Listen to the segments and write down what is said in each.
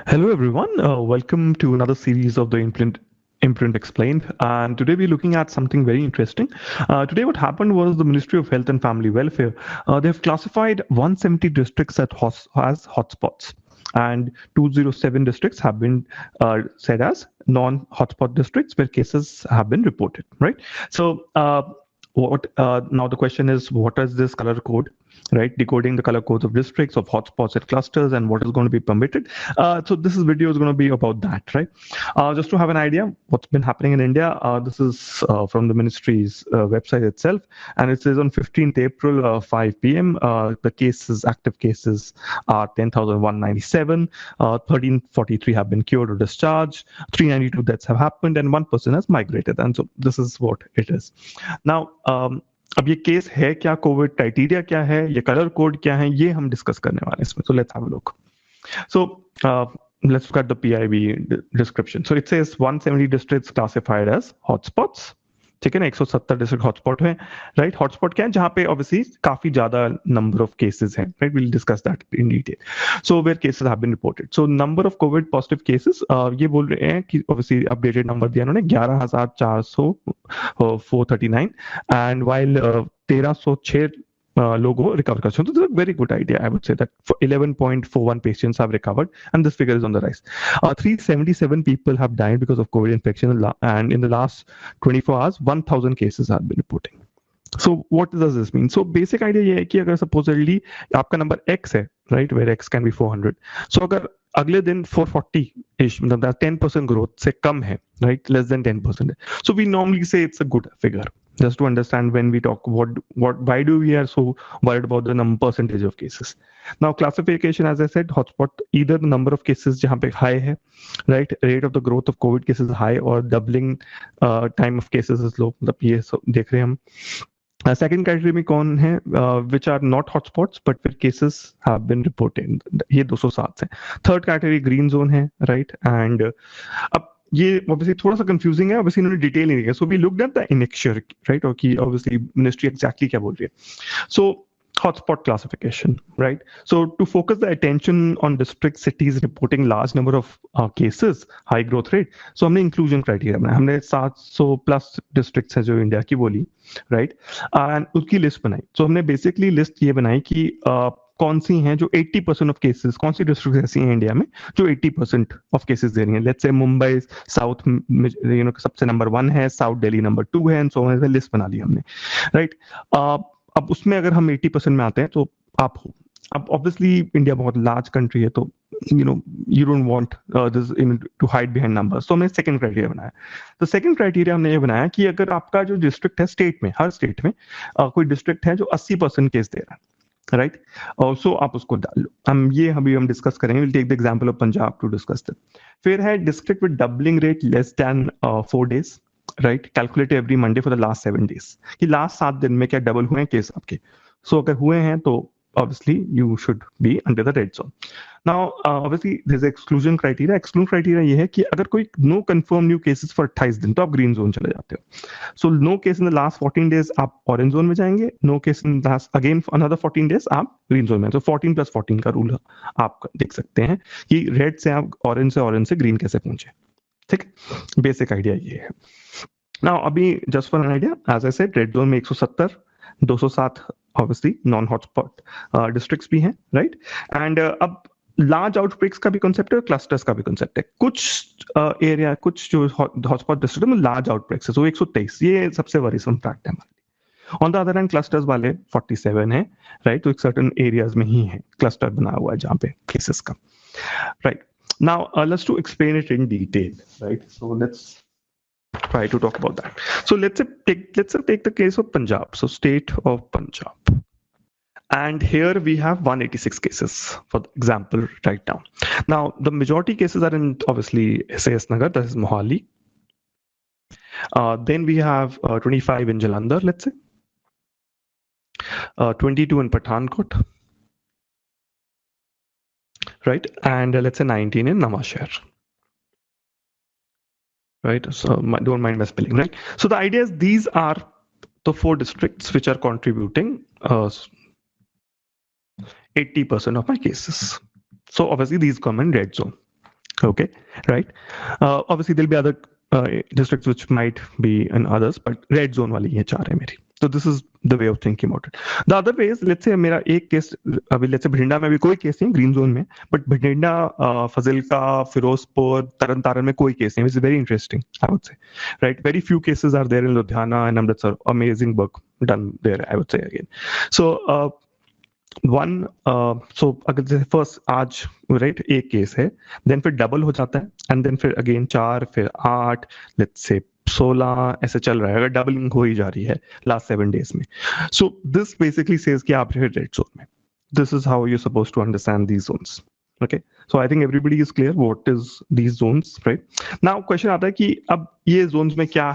Hello, everyone. Welcome to another series of the Imprint Explained. And today we're looking at something very interesting. Today, what happened was the Ministry of Health and Family Welfare, they have classified 170 districts as hotspots. And 207 districts have been said as non-hotspot districts where cases have been reported, right? So, what now the question is, what is this color code? Right, decoding the color codes of districts, of hotspots and clusters, and what is going to be permitted. So this video is going to be about that, right? Just to have an idea what's been happening in India, this is from the ministry's website itself, and it says on 15th April, 5 p.m. The active cases are 10,197, 1343 have been cured or discharged, 392 deaths have happened, and one person has migrated. And so this is what it is. Now, अब ये case है क्या, Covid criteria क्या है, ये colour code क्या है, ये हम डिस्कस करने वाले हैं इसमें. So let's have a look. So let's look at the PIB description. So it says 170 districts classified as hotspots. ठीक है ना, 170 डिस्ट्रिक्ट हॉटस्पॉट है, राइट. हॉटस्पॉट क्या है, जहां पे ऑब्वियसली काफी ज्यादा नंबर ऑफ केसेस हैं, right. We will discuss that in detail. So where cases have been reported. So number of COVID positive cases, ये बोल रहे हैं कि ऑब्वियसली अपडेटेड नंबर दिया उन्होंने 11,439 एंड वाइल 1,306 लोगों रिकवर कर सकते. So very good idea. I would say that 11.41 patients have recovered, and this figure is on the rise. 377 people have died because of COVID infection, and in the last 24 hours, 1,000 cases have been reporting. So what does this mean? So basic idea ये है कि अगर supposedly आपका number X है, right, where X can be 400. So अगर अगले दिन 440-ish, मतलब 10% growth से कम है, right, less than 10%. So we normally say it's a good figure. Just to understand when we talk why do we are so worried about the percentage of cases. Now classification, as I said, hotspot, either the number of cases जहाँ पे high है, right, rate of the growth of COVID cases is high, or doubling time of cases is low. मतलब ये देख रहे हैं हम. Second category में कौन है, which are not hotspots but where cases have been reported, ये 207 है. Third category green zone है, right. And अब ये obviously थोड़ा सा confusing है, obviously इन्होंने डिटेल नहीं दिया. So we looked at the annexure, right, और कि obviously ministry exactly क्या बोल रही है. So hotspot classification, right? So to focus the attention on district cities reporting large number of cases, high growth rate, so हमने inclusion criteria बनाया. हमने 700 plus districts है जो इंडिया की बोली, right? And उसकी list बनाई. So हमने basically list ये बनाई कि कौन सी हैं जो 80% ऑफ केसेस, कौन सी डिस्ट्रिक्ट ऐसी हैं इंडिया में जो 80% ऑफ केसेस दे रही हैं. लेट्स से मुंबई साउथ सबसे नंबर 1 है, साउथ दिल्ली नंबर 2 है, एंड सो ऑन. लिस्ट बना ली हमने, राइट. अब उसमें अगर हम 80% में आते हैं तो आप हो. अब ऑब्वियसली इंडिया बहुत लार्ज कंट्री है, तो you don't want this to hide behind numbers. तो हमने सेकंड क्राइटेरिया बनाया. तो सेकंड क्राइटेरिया हमने ये बनाया कि अगर आपका जो डिस्ट्रिक्ट है, स्टेट में, हर स्टेट में कोई डिस्ट्रिक्ट है जो 80% केस दे रहा है, राइट, ऑल्सो आप उसको डाल लो. अभी हम डिस्कस करेंगे. Will take the example of Punjab to discuss that. फिर है district with doubling rate less than 4 days, right, calculate every Monday for the last 7 days, कि लास्ट 7 दिन में क्या डबल हुए हैं केस आपके. सो अगर हुए हैं तो obviously you should be under the red zone. Now obviously there's exclusion criteria. Exclusion criteria ये है कि अगर कोई no confirmed new cases for 28 दिन तो आप green zone चले जाते हो. So no case in the last 14 days आप orange zone में जाएंगे, no case in the last again another 14 days आप green zone में. So 14 plus 14 का रूल आप देख सकते हैं कि red से आप orange से green कैसे पहुंचे. ठीक, बेसिक आइडिया ये है. Now अभी just for an idea, as I said, red zone में 170, 207 obviously non hotspot districts भी हैं, right. And अब लार्ज आउटब्रेक्स का भी कंसेप्ट है, क्लस्टर्स का भी कंसेप्ट है. कुछ एरिया, कुछ जो हॉटस्पॉट डिस्ट्रिक्ट में लार्ज आउटब्रेक्स है, so 123, ये सबसे वरीसम फैक्ट है हमारे लिए. On the other hand clusters वाले 47 है, राइट. तो एक सर्टेन एरियाज में ही है क्लस्टर बना हुआ है जहाँ पे केसेस का, right. Now let's to explain it in detail, right. So let's try to talk about that. So let's take the case of Punjab. So state of Punjab, and here we have 186 cases for example right now. Now the majority cases are in obviously SAS Nagar, that is Mohali. Then we have 25 in Jalandhar, let's say, 22 in Pathankot, right, and let's say 19 in Nawashehar. Right, so don't mind my spelling, right. So the idea is these are the 4 districts which are contributing 80% of my cases. So obviously these come in red zone. Okay, right. Obviously, there'll be other districts which might be in others, but red zone वाली ये चार है मेरी. So this is the way of thinking about it. The other way is, let's say मेरा एक case अभी let's say Bathinda में भी कोई केस नहीं ग्रीन जोन में, but बठिंडा, फजिल्का, फिरोजपुर, तरन तारण में कोई केस नहीं. Which is very interesting, I would say, right? Very few cases are there in Ludhiana and Amritsar. Amazing work done there, I would say again. So one so अगर जैसे first आज right एक case है, then फिर double हो जाता है, and then फिर अगेन 4, फिर 8, लेट्स से 16 ऐसे चल रहा है, अगर डबलिंग हो ही जा रही है लास्ट 7 डेज में. सो दिस बेसिकली सेज कि आप रेड जोन में. This is how you suppose to understand these zones. Okay, so I think everybody is clear what is these zones, right? Now question आता है कि अब ये Jones में क्या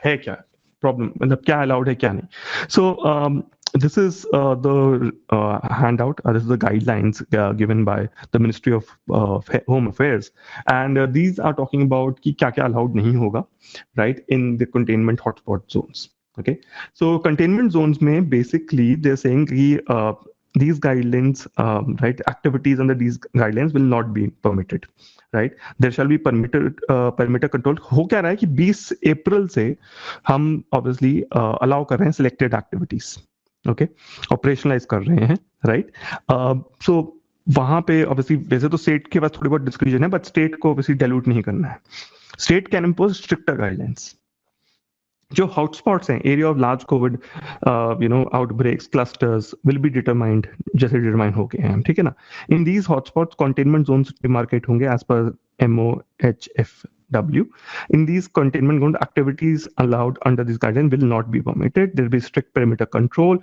है, क्या प्रॉब्लम, मतलब क्या अलाउड है क्या नहीं. सो this is the handout. This is the guidelines given by the Ministry of Home Affairs, and these are talking about कि क्या क्या allowed नहीं होगा, right, in the containment hotspot zones. Okay, so containment zones में basically they're saying कि these guidelines, right, activities under these guidelines will not be permitted, right? There shall be permitted control. हो क्या रहा है कि 20 अप्रैल से हम obviously allow कर रहे हैं selected activities. ओके, ऑपरेशनलाइज कर रहे हैं, राइट? सो वहां पे ऑब्वियसली वैसे तो स्टेट के पास थोड़ी बहुत डिस्क्रिप्शन है, बट स्टेट को ऑब्वियसली डाइल्यूट नहीं करना है. State can impose stricter guidelines. जो हॉटस्पॉट्स हैं, area of large Covid outbreaks, clusters will be determined, जैसे डिटरमाइन हो गए हैं, ठीक है ना. In these hotspots containment zones demarcate होंगे as per MOHFW. In these containment zone, activities allowed under this guideline will not be permitted. There will be strict perimeter control,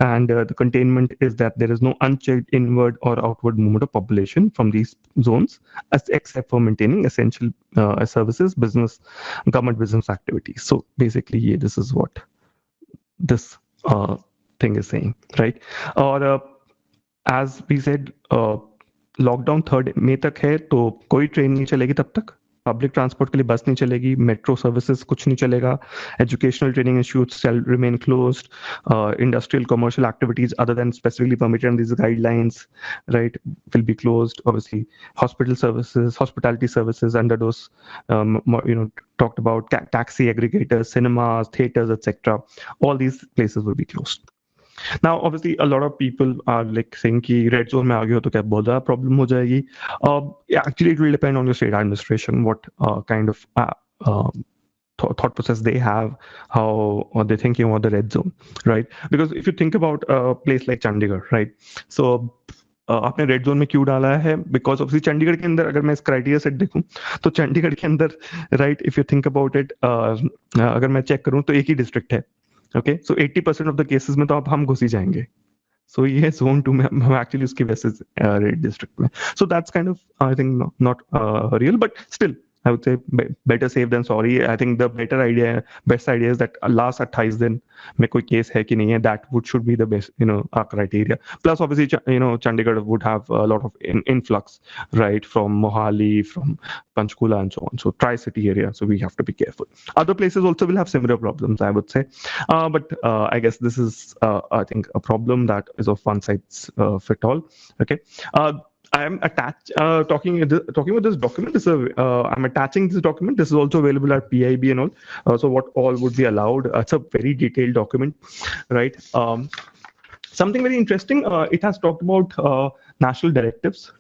and the containment is that there is no unchecked inward or outward movement of population from these zones, except for maintaining essential services, government business activities. So basically, yeah, this is what this thing is saying, right? Or as we said, lockdown 3 मई तक है, तो कोई train नहीं चलेगी तब तक, public transport के लिए बस नहीं चलेगी, मेट्रो सर्विसेज कुछ नहीं चलेगा, educational training institutes shall remain closed, industrial commercial activities other than specifically permitted in this guidelines, right, will be closed. Obviously hospital services, hospitality services under those talked about, taxi aggregators, cinemas, theaters, etc. All these places will be closed. Now, obviously, a lot of people are like saying कि red zone में आ गए हो तो क्या बहुत ज़्यादा problem हो जाएगी? Actually, it will depend on your state administration, what kind of thought process they have, how they're thinking about the red zone, right? Because if you think about a place like Chandigarh, right? So आपने red zone में क्यों डाला है? Because obviously Chandigarh के अंदर अगर मैं इस क्राइटेरिया सेट देखूं तो चंडीगढ़ के अंदर, right, if you think about it, अगर मैं चेक करूं तो एक ही डिस्ट्रिक्ट है. Okay, so 80% of the cases में तो अब हम घुस ही जाएंगे. सो ये जोन 2 में हम एक्चुअली उसकी बेसिस रेड डिस्ट्रिक्ट में. So that's kind of I think not real, but still I would say better safe than sorry. I think the best idea is that last 28 दिन में कोई केस है कि नहीं है, that should be the best, criteria. Plus, obviously, Chandigarh would have a lot of influx, right, from Mohali, from Panchkula, and so on. So tri-city area. So we have to be careful. Other places also will have similar problems, I would say. But I guess this is, I think, a problem that is of one size fit all. Okay. I am talking about this document. I'm attaching this document. This is also available at PIB and all. So what all would be allowed? It's a very detailed document, right? Something very interesting. It has talked about national directives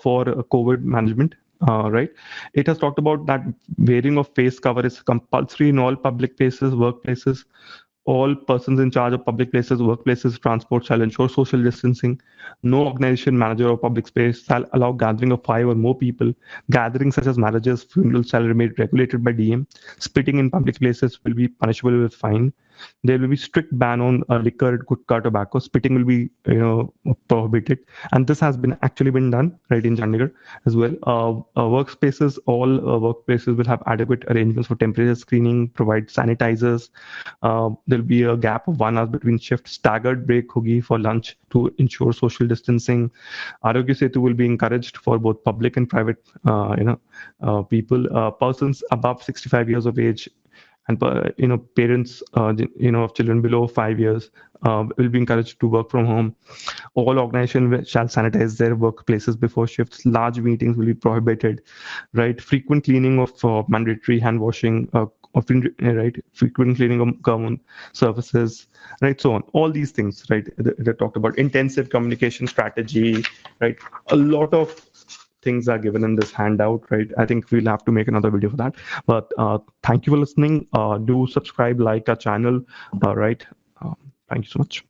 for COVID management. Right. It has talked about that wearing of face cover is compulsory in all public places, workplaces. All persons in charge of public places, workplaces, transport shall ensure social distancing. No organization, manager of public space shall allow gathering of 5 or more people. Gatherings such as marriages, funerals shall remain regulated by DM. Spitting in public places will be punishable with fine. There will be strict ban on liquor, gutka, tobacco. Spitting will be, prohibited, and this has actually been done right in Chandigarh as well. Workspaces, all workplaces will have adequate arrangements for temperature screening, provide sanitizers. There'll be a gap of 1 hour between shifts. Staggered break hogi for lunch to ensure social distancing. Arogya Setu will be encouraged for both public and private, people. Persons above 65 years of age and parents of children below 5 years will be encouraged to work from home. All organizations shall sanitize their workplaces before shifts. Large meetings will be prohibited, right? Frequent cleaning of mandatory hand washing, right? Frequent cleaning of common surfaces, right? So on. All these things, right? They talked about intensive communication strategy, right? A lot of things are given in this handout, right? I think we'll have to make another video for that. But thank you for listening. Do subscribe, like our channel, right? Thank you so much.